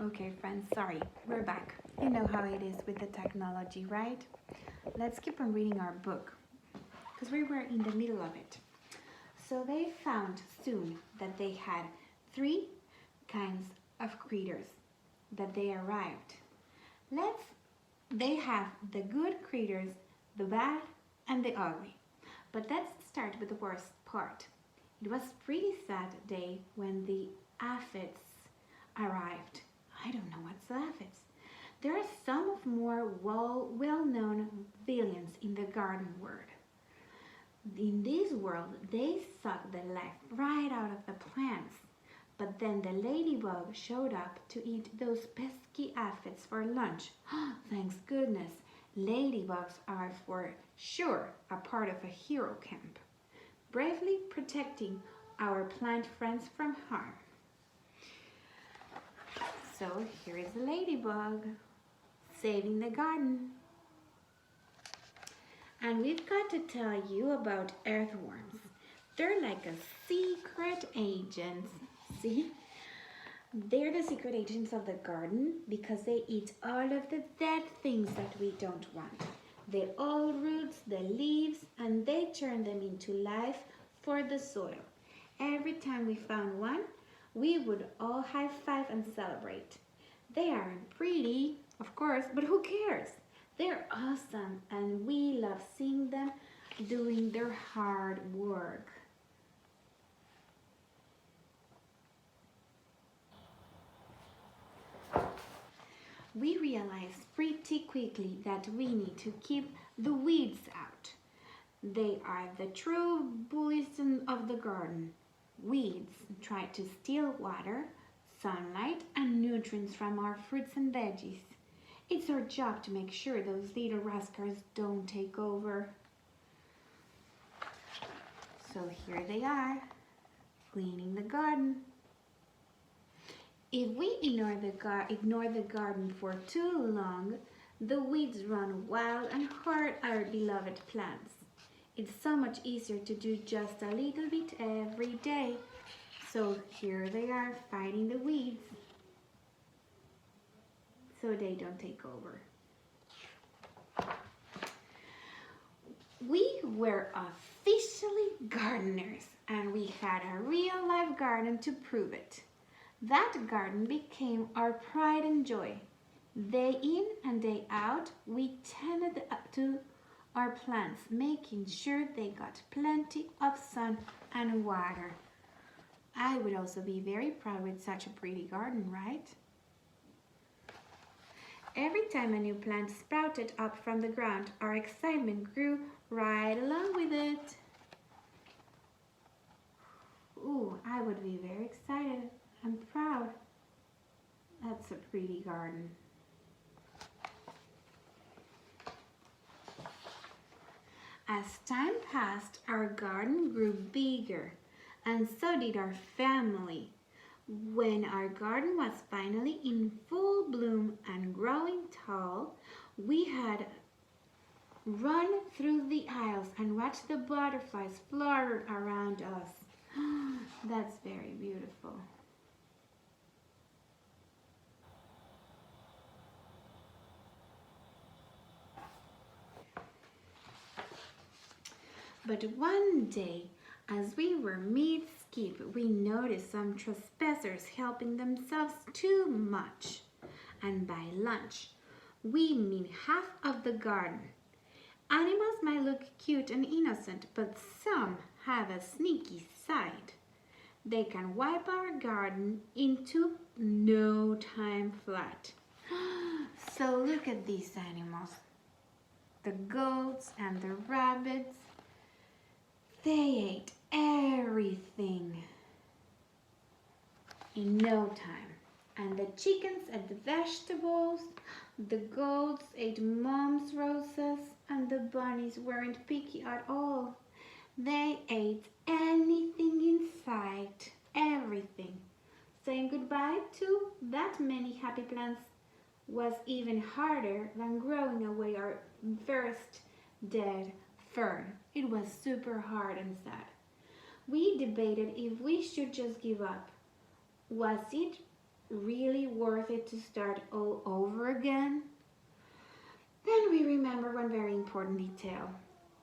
Okay, friends, sorry, we're back. You know how it is with the technology, right? Let's keep on reading our book because we were in the middle of it. So they found soon that they had three kinds of critters that they arrived. Let's They have the good critters, the bad, and the ugly. But let's start with the worst part. It was pretty sad day when the aphids arrived. I don't know what's aphids. There are some of more well-known villains in the garden world. In this world, they suck the life right out of the plants. But then the ladybug showed up to eat those pesky aphids for lunch. Thanks goodness, ladybugs are for sure a part of a hero camp, bravely protecting our plant friends from harm. So here is the ladybug saving the garden. And we've got to tell you about earthworms. They're like a secret agent. See? They're the secret agents of the garden because they eat all of the dead things that we don't want. The old roots, the leaves, and they turn them into life for the soil. Every time we found one, we would all high five and celebrate. They aren't pretty, of course, but who cares? They're awesome and we love seeing them doing their hard work. We realized pretty quickly that we need to keep the weeds out. They are the true bullies of the garden. Weeds try to steal water, sunlight, and nutrients from our fruits and veggies. It's our job to make sure those little rascals don't take over. So here they are, cleaning the garden. If we ignore the garden for too long, the weeds run wild and hurt our beloved plants. It's so much easier to do just a little bit every day. So here they are fighting the weeds so they don't take over. We were officially gardeners and we had a real life garden to prove it. That garden became our pride and joy. Day in and day out, we tended to our plants, making sure they got plenty of sun and water. I would also be very proud with such a pretty garden, right? Every time a new plant sprouted up from the ground, our excitement grew right along with it. Ooh, I would be very excited. I'm proud. That's a pretty garden. As time passed, our garden grew bigger, and so did our family. When our garden was finally in full bloom and growing tall, we had run through the aisles and watched the butterflies flutter around us. That's very beautiful. But one day, as we were mid-skip, we noticed some trespassers helping themselves too much. And by lunch, we mean half of the garden. Animals might look cute and innocent, but some have a sneaky side. They can wipe our garden into no time flat. So look at these animals. The goats and the rabbits. They ate everything in no time. And the chickens ate the vegetables, the goats ate mom's roses, and the bunnies weren't picky at all. They ate anything in sight, everything. Saying goodbye to that many happy plants was even harder than growing away our first dead fern. It was super hard and sad. We debated if we should just give up. Was it really worth it to start all over again? Then we remember one very important detail.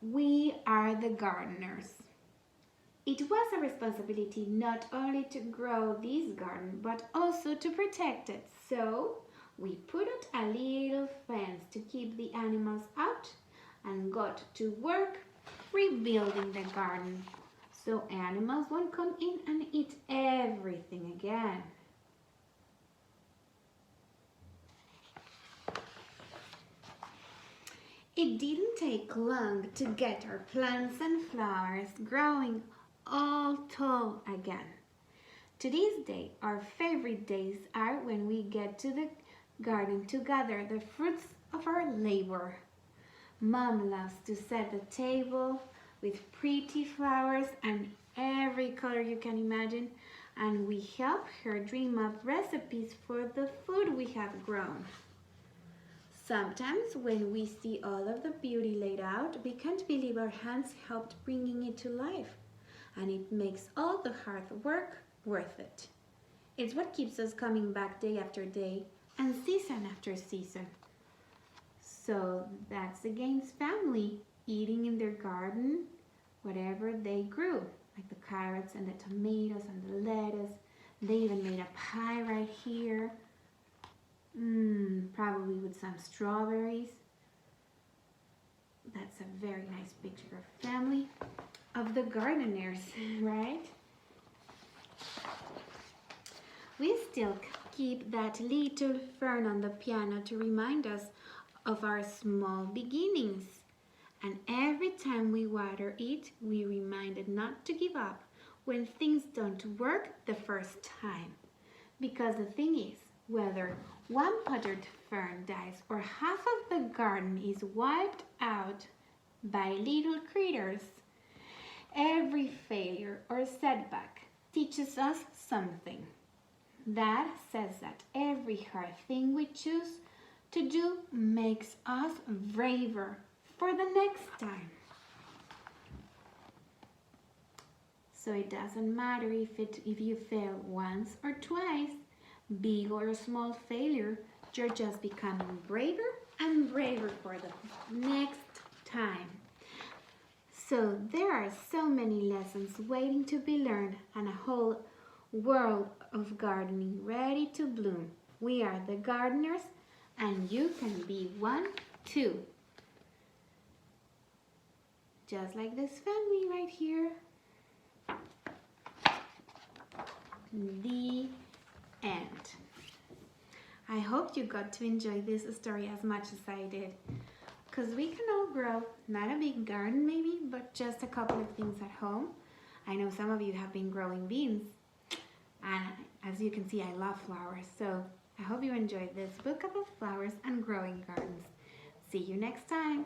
We are the gardeners. It was a responsibility not only to grow this garden, but also to protect it. So we put out a little fence to keep the animals out and got to work rebuilding the garden so animals won't come in and eat everything again. It didn't take long to get our plants and flowers growing all tall again. To this day, our favorite days are when we get to the garden to gather the fruits of our labor. Mom loves to set the table with pretty flowers and every color you can imagine, and we help her dream up recipes for the food we have grown. Sometimes when we see all of the beauty laid out, we can't believe our hands helped bringing it to life, and it makes all the hard work worth it. It's what keeps us coming back day after day and season after season. So that's the Gaines family, eating in their garden whatever they grew, like the carrots and the tomatoes and the lettuce. They even made a pie right here. Probably with some strawberries. That's a very nice picture of family of the gardeners, right? We still keep that little fern on the piano to remind us of our small beginnings. And every time we water it, we reminded not to give up when things don't work the first time. Because the thing is, whether one potted fern dies or half of the garden is wiped out by little critters, every failure or setback teaches us something. That says that every hard thing we choose to do makes us braver for the next time. So it doesn't matter if you fail once or twice, big or small failure, you're just becoming braver and braver for the next time. So there are so many lessons waiting to be learned and a whole world of gardening ready to bloom. We are the gardeners and you can be one too. Just like this family right here. The end. I hope you got to enjoy this story as much as I did. Because we can all grow, not a big garden maybe, but just a couple of things at home. I know some of you have been growing beans. And as you can see, I love flowers. So I hope you enjoyed this book about flowers and growing gardens. See you next time.